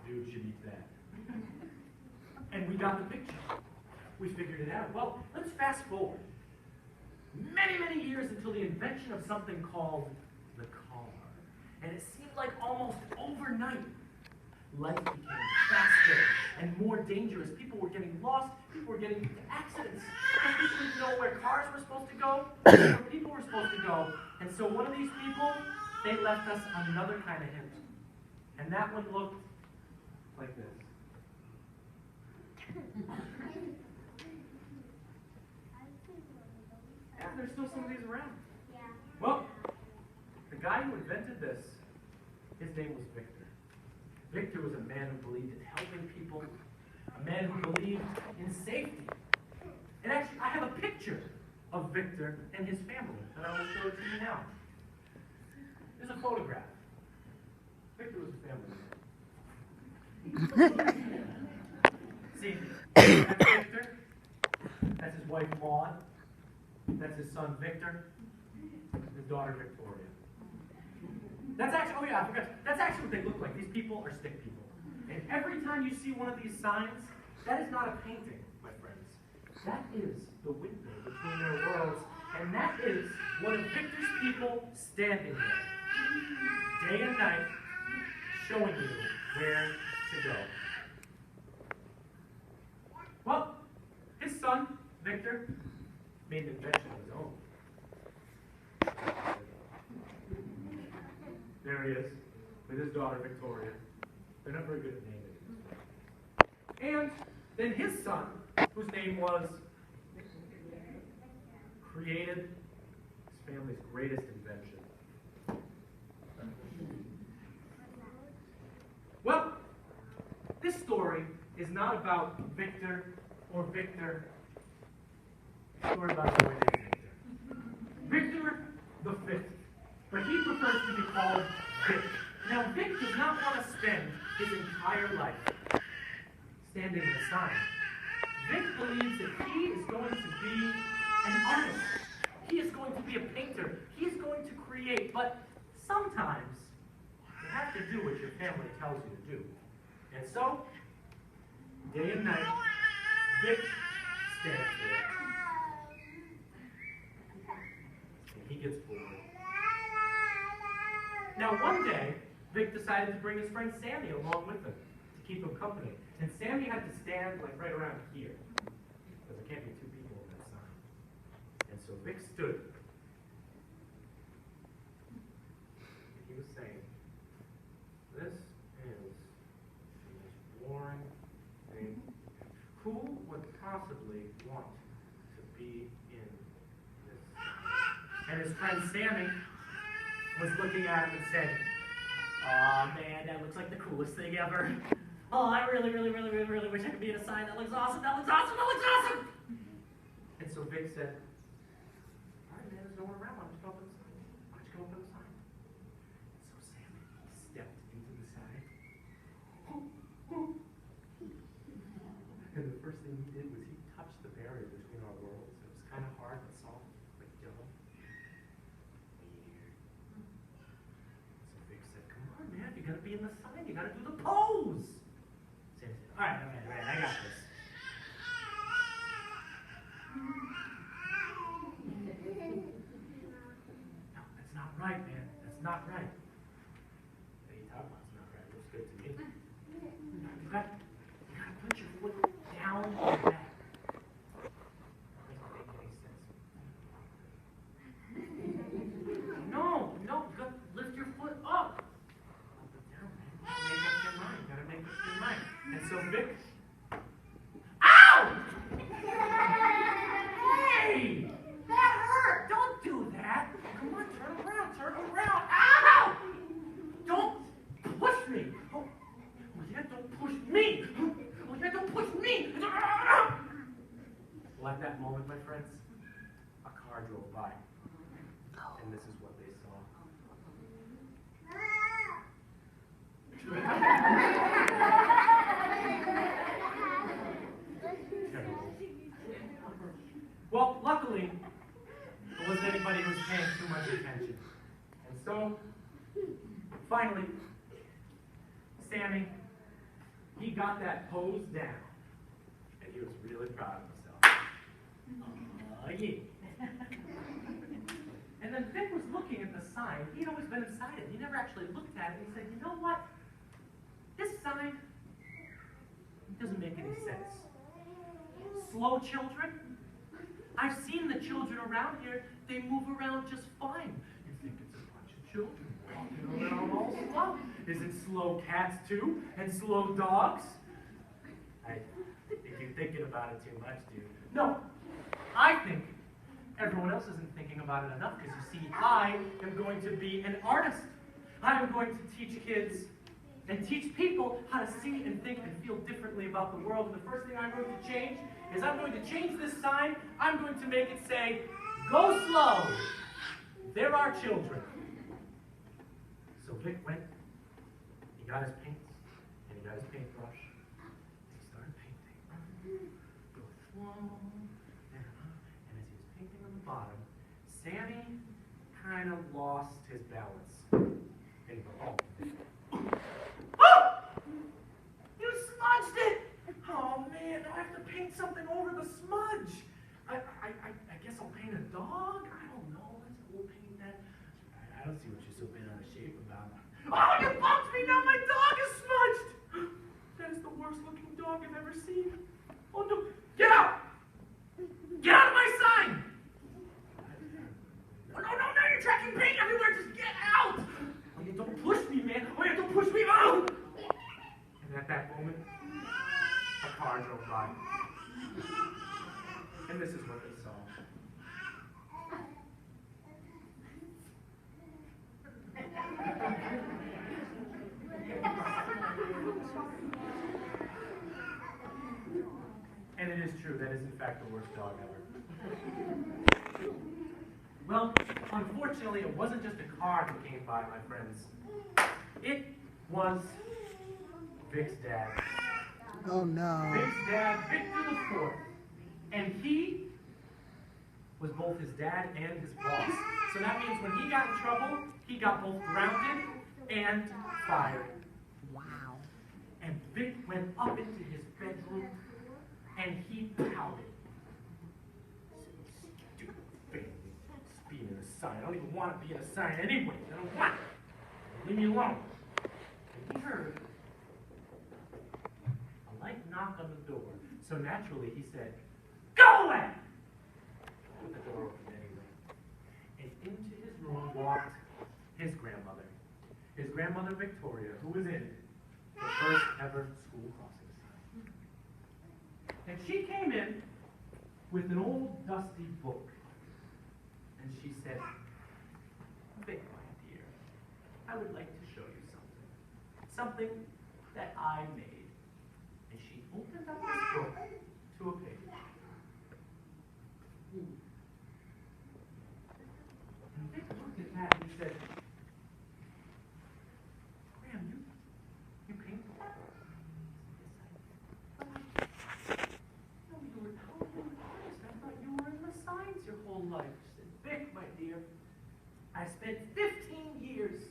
dude should eat that. And we got the picture. We figured it out. Well, let's fast forward many, many years until the invention of something called the car. And it seemed like almost overnight, life became faster and more dangerous. People were getting lost. People were getting into accidents. People didn't know where cars were supposed to go, where people were supposed to go. And so one of these people, they left us another kind of hint. And that one looked like this. Yeah, there's still some of these around. Yeah. Well, the guy who invented this, his name was Victor. Victor was a man who believed in helping people, a man who believed in safety. And actually, I have a picture of Victor and his family that I will show to you now. There's a photograph. Victor was a family man. See, that's Victor. That's his wife, Maud. That's his son, Victor. His daughter, Victoria. That's actually, oh yeah, I forgot. That's actually what they look like. These people are stick people. And every time you see one of these signs, that is not a painting, my friends. That is the window between their worlds. And that is one of Victor's people standing there, day and night, showing you where to go. Well, his son, Victor, made an invention of his own. There he is, with his daughter, Victoria. They're not very good at naming. And then his son, whose name was, created his family's greatest invention. Well, this story is not about Victor or Victor. It's a story about a boy named Victor. Victor the Fifth. But he prefers to be called Vic. Now, Vic does not want to spend his entire life standing in the sun. Vic believes that he is going to be an artist. He is going to be a painter. He is going to create. But sometimes you have to do what your family tells you to do. And so, day and night, Vic stands there. And he gets bored. Now, one day, Vic decided to bring his friend Sammy along with him to keep him company. And Sammy had to stand like right around here, because there can't be two people on that sign. And so Vic stood. And he was saying, "This is the most boring thing. Who would possibly want to be in this?" And his friend Sammy was looking at him and said, "Aw, man, that looks like the coolest thing ever. Oh, I really wish I could be in a sign. That looks awesome, that looks awesome, that looks awesome!" And so Vic said, "All right, man, there's no one around. Why don't you go up in the sign? Why don't you go up in the sign?" And so Sammy stepped into the sign. And the first thing he did was he touched the barrier between our worlds. It was kind of hard but soft, like jello. Man, you gotta be in the sign, you gotta do the pose. Sammy said, all right, I got this. No, that's not right, man. That's not right. What are you talking about? It's not right. It looks good to me. You gotta put your foot down and back. That doesn't make any sense. No, you gotta lift your foot up. And so Vic, ow! Hey! That hurt! Don't do that! Come on, turn around! Ow! Don't push me! Oh yeah, don't push me! Oh yeah, don't push me! Well, at that moment, my friends, a car drove by. And this is what they saw. Well, luckily, there wasn't anybody who was paying too much attention. And so, finally, Sammy he got that pose down, and he was really proud of himself. Oh, yeah. And then Vic was looking at the sign. He'd always been inside it. He never actually looked at it. He said, you know what? This sign doesn't make any sense. Slow children? I've seen the children around here. They move around just fine. You think it's a bunch of children walking around all slow? Is it slow cats too? And slow dogs? I think you're thinking about it too much, dude. No, I think everyone else isn't thinking about it enough, because you see, I am going to be an artist. I am going to teach kids and teach people how to see and think and feel differently about the world. And the first thing I'm going to change is I'm going to change this sign. I'm going to make it say, go slow. There are children. So Vic went, he got his paints, and he got his paintbrush, and he started painting. Go slow. Bottom, Sammy kind of lost his balance. And he went, oh, you smudged it! Oh man, now I have to paint something over the smudge. I guess I'll paint a dog? I don't know. We'll paint that. I don't see what you're so bent out of shape about. Oh, you bumped me! Now my dog is smudged! That is the worst looking dog I've ever seen. Oh no, get out! Get out of my sign! No, you're tracking paint everywhere, just get out! Oh, yeah, don't push me, man. Oh, yeah, don't push me, oh! And at that moment, a car drove by. And this is what they saw. And it is true, that is in fact the worst dog ever. Well, unfortunately, it wasn't just a car that came by, my friends. It was Vic's dad. Oh, no. Vic's dad, Victor the Fourth. And he was both his dad and his boss. So that means when he got in trouble, he got both grounded and fired. Wow. And Vic went up into his bedroom, and he pouted. Being in a sign. I don't even want to be in a sign anyway. I don't want it. Leave me alone. And he heard a light knock on the door. So naturally he said, go away! Put the door open anyway. And into his room walked his grandmother. His grandmother Victoria, who was in the first ever school crossing sign. And she came in with an old dusty book. And she said, Vic, my dear, I would like to show you something. Something that I made. And she opened up this book to a page. And Vic looked at that and he said, Graham, you painted that? No, you were an artist. I thought you were in the signs your whole life. Vic, my dear, I spent 15 years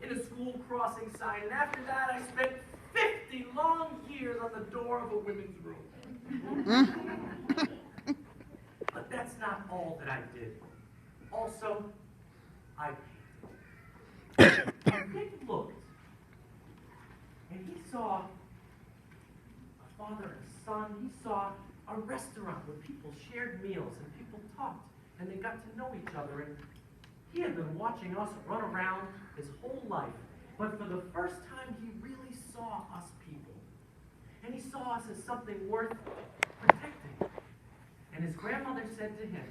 in a school crossing sign, and after that I spent 50 long years on the door of a women's room. But that's not all that I did. Also, I painted. And Vic looked, and he saw a father and son. He saw a restaurant where people shared meals and people talked. And they got to know each other, and he had been watching us run around his whole life. But for the first time, he really saw us people. And he saw us as something worth protecting. And his grandmother said to him,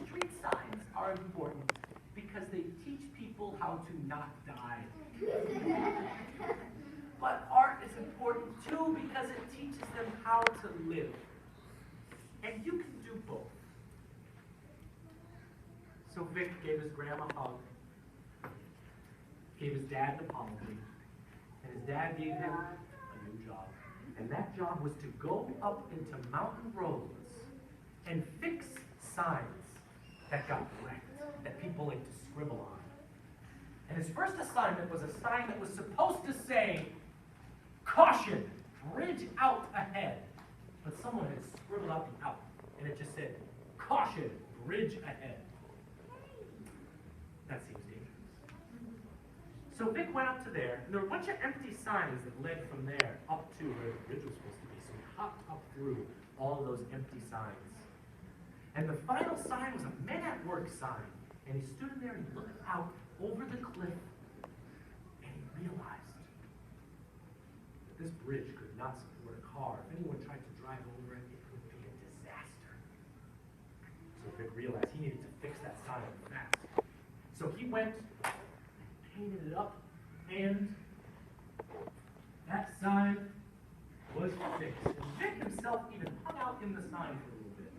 street signs are important because they teach people how to not die. But art is important too because it teaches them how to live. And you can do both. So Vic gave his grandma a hug, gave his dad an apology, and his dad gave him a new job. And that job was to go up into mountain roads and fix signs that got wrecked, that people like to scribble on. And his first assignment was a sign that was supposed to say, "Caution, bridge out ahead." But someone had scribbled out the "out," and it just said, "Caution, bridge ahead." That seems dangerous. So Vic went up to there, and there were a bunch of empty signs that led from there up to where the bridge was supposed to be. So he hopped up through all of those empty signs. And the final sign was a Men at Work sign. And he stood there and he looked out over the cliff, and he realized that this bridge could not support a car. If anyone tried to drive over it, it would be a disaster. So Vic realized he needed to fix that sign fast. So he went and painted it up, and that sign was fixed. And Vic himself even hung out in the sign for a little bit.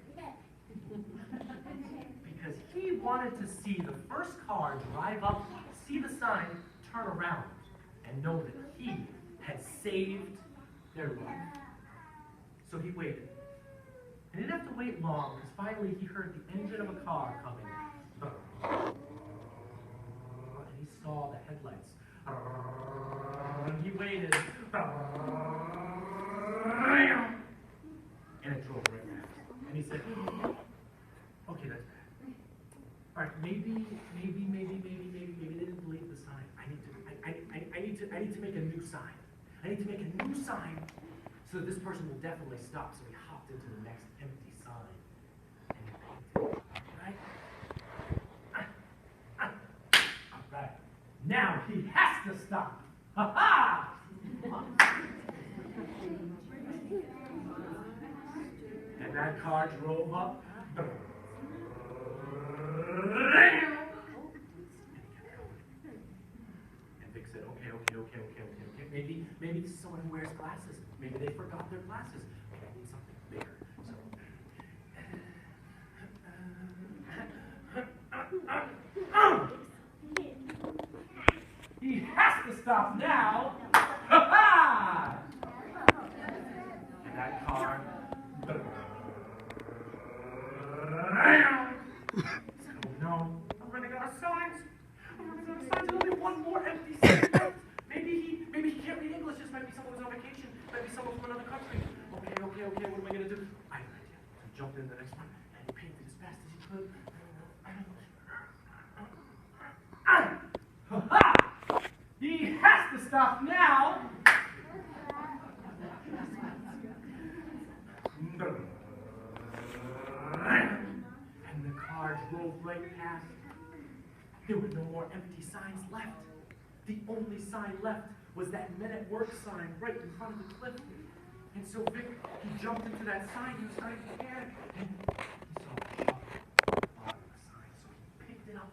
Because he wanted to see the first car drive up, see the sign, turn around, and know that he had saved their life. So he waited. And he didn't have to wait long, because finally he heard the engine of a car coming. And he saw the headlights. And he waited. And it drove right past. And he said, "Okay, that's bad. All right, maybe they didn't believe the sign. I need to make a new sign. I need to make a new sign so that this person will definitely stop." So he hopped into the next empty sign and he painted it. All right. Now he has to stop. Ha ha! And that car drove up. And Vic said, okay. Maybe this is someone who wears glasses. Maybe they forgot their glasses. Okay, I need something bigger. So he has to stop now. Ha-ha! And that car. Oh no, I'm running out of signs. There's only one more empty sign left. Maybe he can't read English. This might be someone who's on vacation. Might be someone from another country. Okay, what am I going to do? I have an idea. So he jumped in the next one, and he painted as fast as he could. Ha-ha! He has to stop now. And the car drove right past. There were no more empty signs left. The only sign left was that Men at Work sign right in front of the cliff. And so Vic, he jumped into that sign. He was trying to scared. And he saw the sharp bottom of the sign. So he picked it up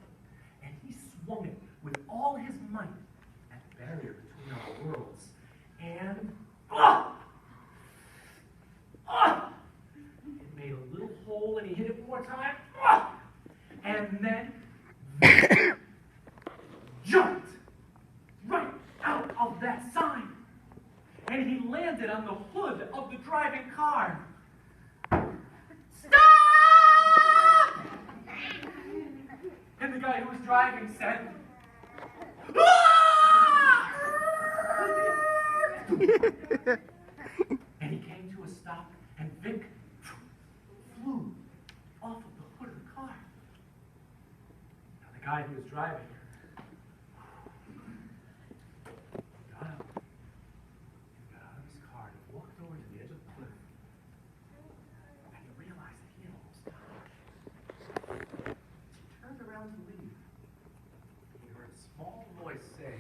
and he swung it with all his might at the barrier between our worlds. And it made a little hole, and he hit it one more time. And then jumped right out of that sign. And he landed on the hood of the driving car. Stop! And the guy who was driving said, and he came to a stop, and Vic flew off of the hood of the car. Now the guy who was driving got out of his car and walked over to the edge of the cliff, and he realized that he had almost died. As he turned around to leave, he heard a small voice say,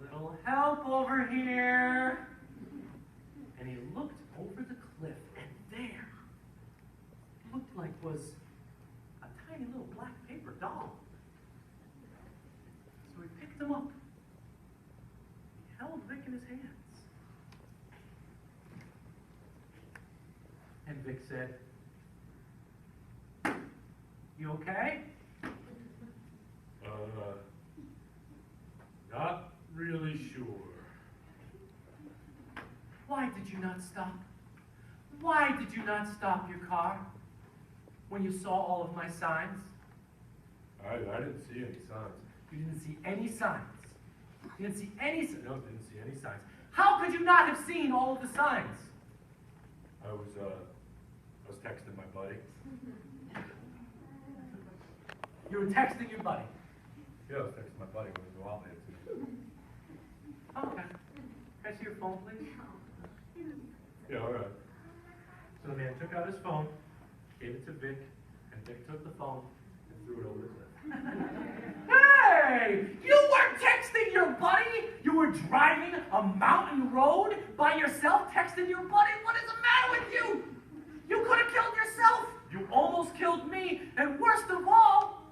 "Little help over here." And he looked over the cliff, and there looked like was a tiny little black paper doll. So he picked him up. He held Vic in his hands. And Vic said, "You okay?" Not really sure. "Why did you not stop? Why did you not stop your car when you saw all of my signs?" I didn't see any signs. You didn't see any signs. You didn't see any signs. No, didn't see any signs. How could you not have seen all of the signs? I was texting my buddy. You were texting your buddy. Yeah, I was texting my buddy when we go out there too. Okay. Can I see your phone, please? Yeah, all right. So the man took out his phone, gave it to Vic, and Vic took the phone and threw it over the cliff. Hey! You weren't texting your buddy! You were driving a mountain road by yourself texting your buddy? What is the matter with you? You could have killed yourself! You almost killed me, and worst of all,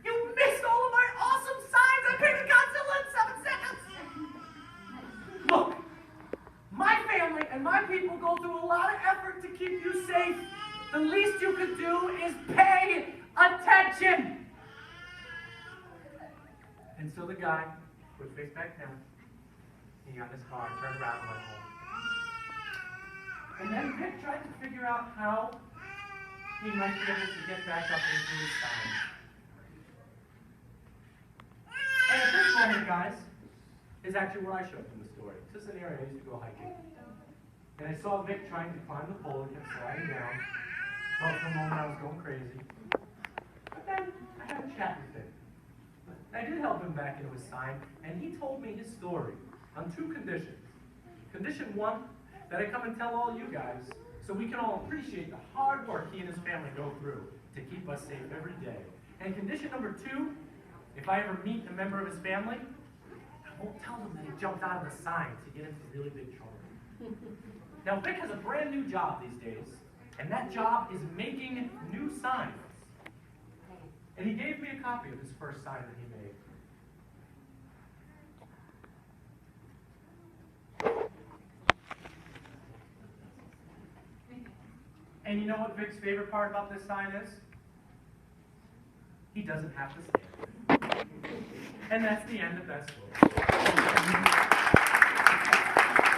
you missed all of my awesome signs! I picked Godzilla in 7 seconds! Look! My family and my people go through a lot of effort to keep you safe. The least you could do is pay attention. And so the guy put his face back down. He got in his car and turned around and went home. And then Vic tried to figure out how he might be able to get back up into his signs. And at this moment, guys, is actually where I showed him the story. This is an area I used to go hiking. And I saw Vic trying to climb the pole and kept sliding down. Thought for a moment I was going crazy. But then I had a chat with him. I did help him back into his sign, and he told me his story on 2 conditions. Condition 1, that I come and tell all you guys so we can all appreciate the hard work he and his family go through to keep us safe every day. And condition number 2, if I ever meet a member of his family, I won't tell them that he jumped out of the sign to get into really big trouble. Now, Vic has a brand new job these days, and that job is making new signs. And he gave me a copy of his first sign that he made. And you know what Vic's favorite part about this sign is? He doesn't have to stand. And that's the end of that story.